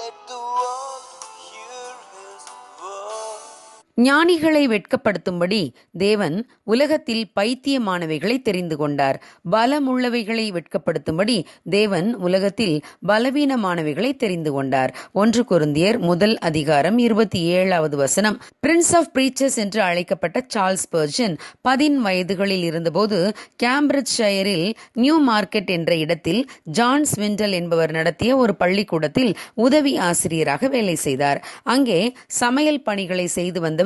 Let the world hear his word. ஞானிகளை வெட்கப்படுத்தும்படி தேவன் உலகத்தில் பைத்தியமானவைகளை தெரிந்து கொண்டார். பலமுள்ளவைகளை வெட்கப்படுத்தும்படி தேவன் உலகத்தில் பலவீனமானவைகளை தெரிந்து கொண்டார். 1 கொரிந்தியர் 1:27 பிரின்ஸ் ஆஃப் பிரீச்சர்ஸ் என்று அழைக்கப்பட்ட சார்ல்ஸ் ஸ்பர்ஜன் 10 வயதுகளில் இருந்தபோது கேம்பிரிட்ஜ் ஷயரில் நியூ மார்க்கெட் என்ற இடத்தில் ஜான் ஸ்விண்டல் என்பவர் நடத்திய ஒரு பள்ளிக்கூடத்தில் உதவி ஆசிரியராக வேலை செய்தார். அங்கே சமையல் பணிகளை செய்து வந்த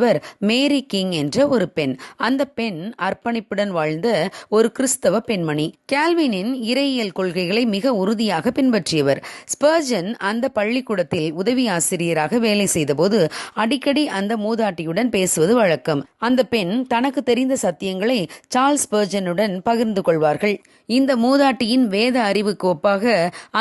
மேரி கிங் என்ற ஒரு பெண். அந்த பெண் அர்ப்பணிப்புடன் வாழ்ந்த ஒரு கிறிஸ்தவ பெண்மணி. கால்வினின் இறையியல் கொள்கைகளை மிக உறுதியாக பின்பற்றியவர். ஸ்பர்ஜன் அந்த பள்ளிக்கூடத்தில் உதவி ஆசிரியராக வேலை செய்தபோது அடிக்கடி அந்த மூதாட்டியுடன் பேசுவது வழக்கம். அந்த பெண் தனக்கு தெரிந்த சத்தியங்களை சார்ல்ஸ் ஸ்பர்ஜனுடன் பகிர்ந்து கொள்வார்கள். இந்த மூதாட்டியின் வேத அறிவுக்கு ஒப்பாக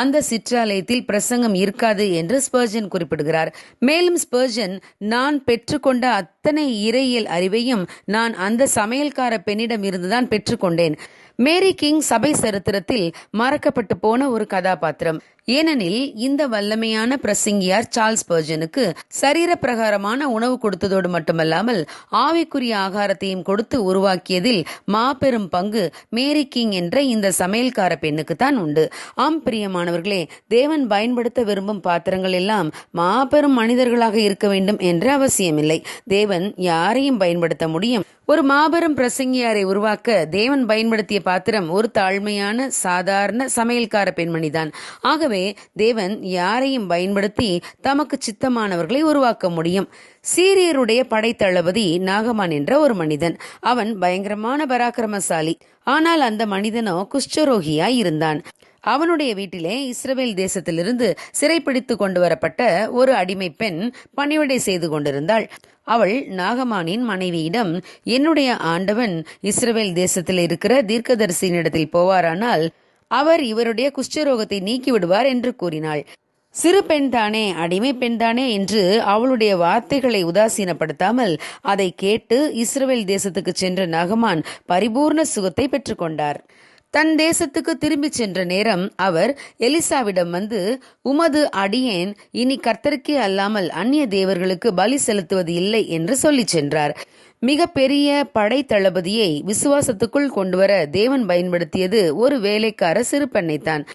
அந்த சிற்றாலயத்தில் பிரசங்கம் இருக்காது என்று ஸ்பர்ஜன் குறிப்பிடுகிறார். மேலும் ஸ்பர்ஜன், நான் பெற்றுக்கொண்ட அத்தனை இறையியல் அறிவையும் நான் அந்த சமையல்கார பெண்ணிடம் இருந்துதான் பெற்றுக்கொண்டேன். மேரி கிங் சபை சரித்திரத்தில் மறக்கப்பட்டு போன ஒரு கதாபாத்திரம். ஏனெனில் இந்த வல்லமையான பிரசங்கியார் சார்ல்ஸ் ஸ்பர்ஜனுக்கு சரீர பிரகாரமான உணவு கொடுத்ததோடு மட்டுமல்லாமல் ஆவிக்குரிய ஆகாரத்தையும் கொடுத்து உருவாக்கியதில் மாபெரும் பங்கு மேரி கிங் என்ற இந்த சமையல்கார பெண்ணுக்கு தான் உண்டு. ஆம் பிரியமானவர்களே, தேவன் பயன்படுத்த விரும்பும் பாத்திரங்கள் எல்லாம் மாபெரும் மனிதர்களாக இருக்க வேண்டும் என்ற அவசியமில்லை. தேவன் யாரையும் பயன்படுத்த முடியும். ஒரு மாபெரும் பிரசங்கியாரை உருவாக்க தேவன் பயன்படுத்திய பாத்திரம் ஒரு தாழ்மையான சாதாரண சமையல்கார பெண்மணிதான். ஆகவே தேவன் யாரையும் பயன்படுத்தி தமக்கு சித்தமானவர்களை உருவாக்க முடியும். சீரியருடைய படைத்தளபதி நாகமான் என்ற ஒரு மனிதன். அவன் பயங்கரமான பராக்கிரமசாலி. ஆனால் அந்த மனிதனோ குஷ்டரோகியாய் இருந்தான். அவனுடைய வீட்டிலே இஸ்ரவேல் தேசத்திலிருந்து சிறைப்பிடித்து கொண்டு வரப்பட்ட ஒரு அடிமை பெண் பணிவிடை செய்து கொண்டிருந்தாள். அவள் நாகமானின் மனைவியிடம், என்னுடைய ஆண்டவன் இஸ்ரவேல் தேசத்தில் இருக்கிற தீர்க்கதரிசியினிடத்தில் போவாரானால் அவர் இவருடைய குஷ்டரோகத்தை நீக்கிவிடுவார் என்று கூறினாள். சிறு பெண் தானே, அடிமை பெண் தானே என்று அவளுடைய வார்த்தைகளை உதாசீனப்படுத்தாமல் அதை கேட்டு இஸ்ரவேல் தேசத்துக்கு சென்ற நாகமான் பரிபூர்ண சுகத்தை பெற்றுக்கொண்டார். தன் தேசத்துக்கு திரும்பி சென்ற நேரம் அவர் எலிசாவிடம் வந்து, உமது அடியேன் இனி கர்த்தருக்கே அல்லாமல் அந்நிய தேவர்களுக்கு பலி செலுத்துவது இல்லை என்று சொல்லி சென்றார். மிக பெரிய படை தளபதியை விசுவாசத்துக்குள் கொண்டுவர தேவன் பயன்படுத்தியது ஒரு வேலைக்கார சிறு பெண்ணைத்தான்.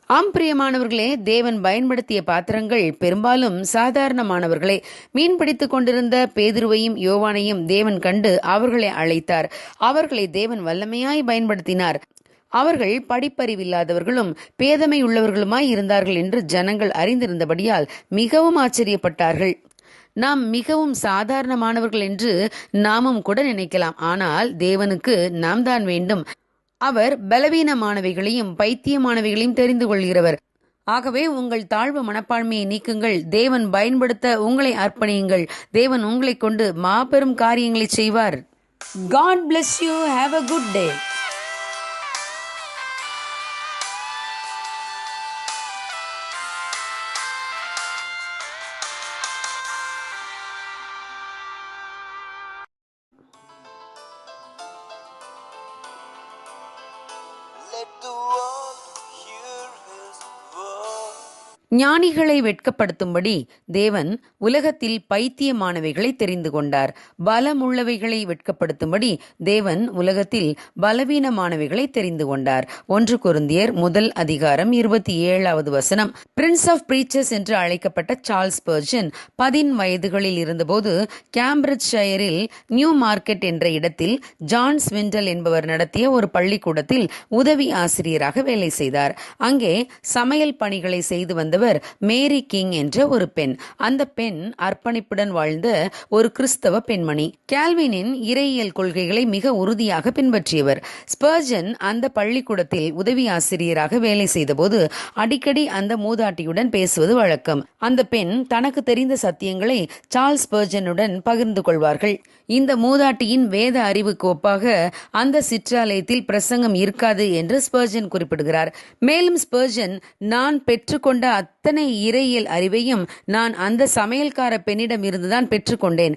ஆம் பிரியமானவர்களே, தேவன் பயன்படுத்திய பாத்திரங்கள் பெரும்பாலும் சாதாரணமானவர்களே. மீன் பிடித்துக் கொண்டிருந்த பேதுருவையும் யோவானையும் தேவன் கண்டு அவர்களை அழைத்தார். அவர்களை தேவன் வல்லமையாய் பயன்படுத்தினார். அவர்கள் படிப்பறிவில்லாதவர்களும் பேதமை உள்ளவர்களுமாய் இருந்தார்கள் என்று ஜனங்கள் அறிந்திருந்தபடியால் மிகவும் ஆச்சரியப்பட்டார்கள். நாம் மிகவும் சாதாரணமானவர்கள் என்று நாமும் கூட நினைக்கலாம். ஆனால் தேவனுக்கு நாம் தான் வேண்டும். அவர் பலவீனமானவைகளையும் பைத்தியமானவைகளையும் தெரிந்து கொள்கிறவர். ஆகவே உங்கள் தாழ்வு மனப்பான்மையை நீக்குங்கள். தேவன் பயன்படுத்த உங்களை அர்ப்பணியுங்கள். தேவன் உங்களை கொண்டு மாபெரும் காரியங்களை செய்வார். God bless you. Have a good day. Let the world hear his word. ஞானிகளை வெட்கப்படுத்தும்படி தேவன் உலகத்தில் பைத்தியமானவைகளை தெரிந்து கொண்டார். பலமுள்ளவைகளை வெட்கப்படுத்தும்படி தேவன் உலகத்தில் பலவீனமானவைகளை தெரிந்து கொண்டார். 1 கொரிந்தியர் 1:27 பிரின்ஸ் ஆஃப் பிரீச்சர்ஸ் என்று அழைக்கப்பட்ட சார்ல்ஸ் ஸ்பர்ஜன் 10 வயதுகளில் இருந்தபோது கேம்பிரிட்ஜ் ஷயரில் நியூ மார்க்கெட் என்ற இடத்தில் ஜான் ஸ்விண்டல் என்பவர் நடத்திய ஒரு பள்ளிக்கூடத்தில் உதவி ஆசிரியராக வேலை செய்தார். அங்கே சமையல் பணிகளை செய்து வந்த மேரி கிங் என்ற ஒரு பெண். அந்த பெண் அர்ப்பணிப்புடன் வாழ்ந்த ஒரு கிறிஸ்தவ பெண்மணி. கால்வினின் இறையியல் கொள்கைகளை மிக உறுதியாக பின்பற்றியவர். ஸ்பர்ஜன் அந்த பள்ளிக்கூடத்தில் உதவி ஆசிரியராக வேலை செய்தபோது அடிக்கடி அந்த மூதாட்டியுடன் பேசுவது வழக்கம். அந்த பெண் தனக்கு தெரிந்த சத்தியங்களை சார்ல்ஸ் ஸ்பர்ஜனுடன் பகிர்ந்து கொள்வார்கள். இந்த மூதாட்டியின் வேத அறிவுக்கு ஒப்பாக அந்த சிற்றாலயத்தில் பிரசங்கம் இருக்காது என்று ஸ்பர்ஜன் குறிப்பிடுகிறார். மேலும் ஸ்பர்ஜன், நான் பெற்றுக்கொண்ட அத்தனை இறையியல் அறிவையும் நான் அந்த சமையல்கார பெண்ணிடம் இருந்துதான் பெற்றுக்கொண்டேன்.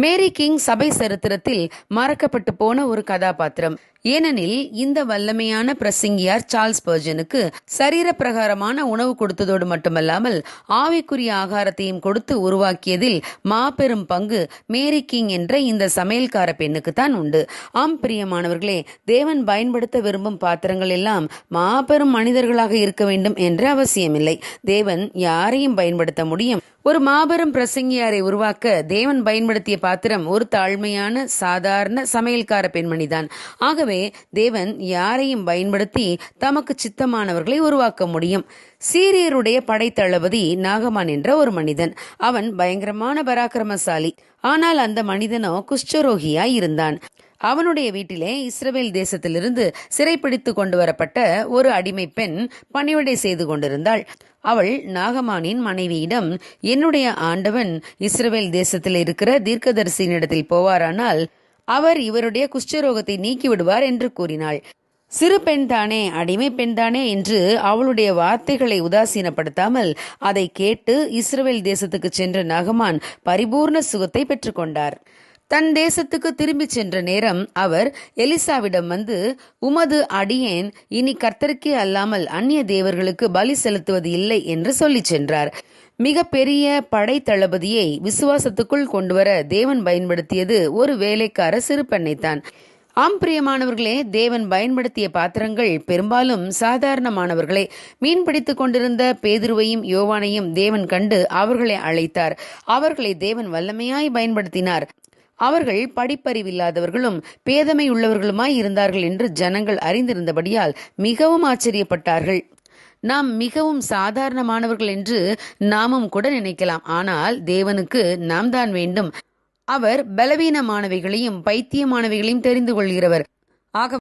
மேரி கிங் சபை சரித்திரத்தில் மறக்கப்பட்டு போன ஒரு கதாபாத்திரம். ஏனெனில் இந்த வல்லமையான பிரசங்கியார் சார்ல்ஸ் ஸ்பர்ஜனுக்கு சரீர பிரகாரமான உணவு கொடுத்ததோடு மட்டுமல்லாமல் ஆவிக்குரிய ஆகாரத்தையும் கொடுத்து உருவாக்கியதில் மாபெரும் பங்கு மேரி கிங் என்ற இந்த சமையல்கார பெண்ணுக்கு தான் உண்டு. ஆம் பிரியமானவர்களே, தேவன் பயன்படுத்த விரும்பும் பாத்திரங்கள் எல்லாம் மாபெரும் மனிதர்களாக இருக்க வேண்டும் என்ற அவசியமில்லை. தேவன் யாரையும் பயன்படுத்த முடியும். ஒரு மாபெரும் பிரசங்கியாரை உருவாக்க தேவன் பயன்படுத்திய பாத்திரம் ஒரு தாழ்மையான சாதாரண சமையல்கார பெண்மணிதான். ஆகவே தேவன் யாரையும் பயன்படுத்தி தமக்கு சித்தமானவர்களை உருவாக்க முடியும். சீரியருடைய படைத்தளபதி நாகமான் என்ற ஒரு மனிதன். அவன் பயங்கரமான பராக்கிரமசாலி. ஆனால் அந்த மனிதனோ குஷ்டரோகியாய் இருந்தான். அவனுடைய வீட்டிலே இஸ்ரவேல் தேசத்திலிருந்து சிறைப்பிடித்து கொண்டு வரப்பட்ட ஒரு அடிமை பெண் பணிவிடை செய்து கொண்டிருந்தாள். அவள் நாகமானின் மனைவியிடம், என்னுடைய ஆண்டவன் இஸ்ரவேல் தேசத்தில் இருக்கிற தீர்க்கதரிசியினிடத்தில் போவாரானால் அவர் இவருடைய குஷ்டரோகத்தை நீக்கி விடுவார் என்று கூறினாள். சிறு பெண் தானே, அடிமை பெண் தானே என்று அவளுடைய வார்த்தைகளை உதாசீனப்படுத்தாமல் அதை கேட்டு இஸ்ரவேல் தேசத்துக்கு சென்ற நாகமான் பரிபூர்ண சுகத்தை பெற்றுக்கொண்டார். தன் தேசத்துக்கு திரும்பி சென்ற நேரம் அவர் எலிசாவிடம் வந்து, உமது அடியேன் இனி கர்த்தருக்கே அல்லாமல் அந்நிய தேவர்களுக்கு பலி செலுத்துவது இல்லை என்று சொல்லி சென்றார். மிக பெரிய படை தளபதியை விசுவாசத்துக்குள் கொண்டுவர தேவன் பயன்படுத்தியது ஒரு வேலைக்கார சிறு பெண்ணைத்தான். ஆம் பிரியமானவர்களே, தேவன் பயன்படுத்திய பாத்திரங்கள் பெரும்பாலும் சாதாரணமானவர்களே. மீன் பிடித்துக் கொண்டிருந்த பேதுருவையும் யோவானையும் தேவன் கண்டு அவர்களை அழைத்தார். அவர்களை தேவன் வல்லமையாய் பயன்படுத்தினார். அவர்கள் படிப்பறிவில்லாதவர்களும் பேதமை உள்ளவர்களுமாய் இருந்தார்கள் என்று ஜனங்கள் அறிந்திருந்தபடியால் மிகவும் ஆச்சரியப்பட்டார்கள். நாம் மிகவும் சாதாரணமானவர்கள் என்று நாமும் கூட நினைக்கலாம். ஆனால் தேவனுக்கு நாம் தான் வேண்டும். அவர் பலவீனமானவைகளையும் பைத்தியமானவைகளையும் தெரிந்து கொள்கிறவர். ஆக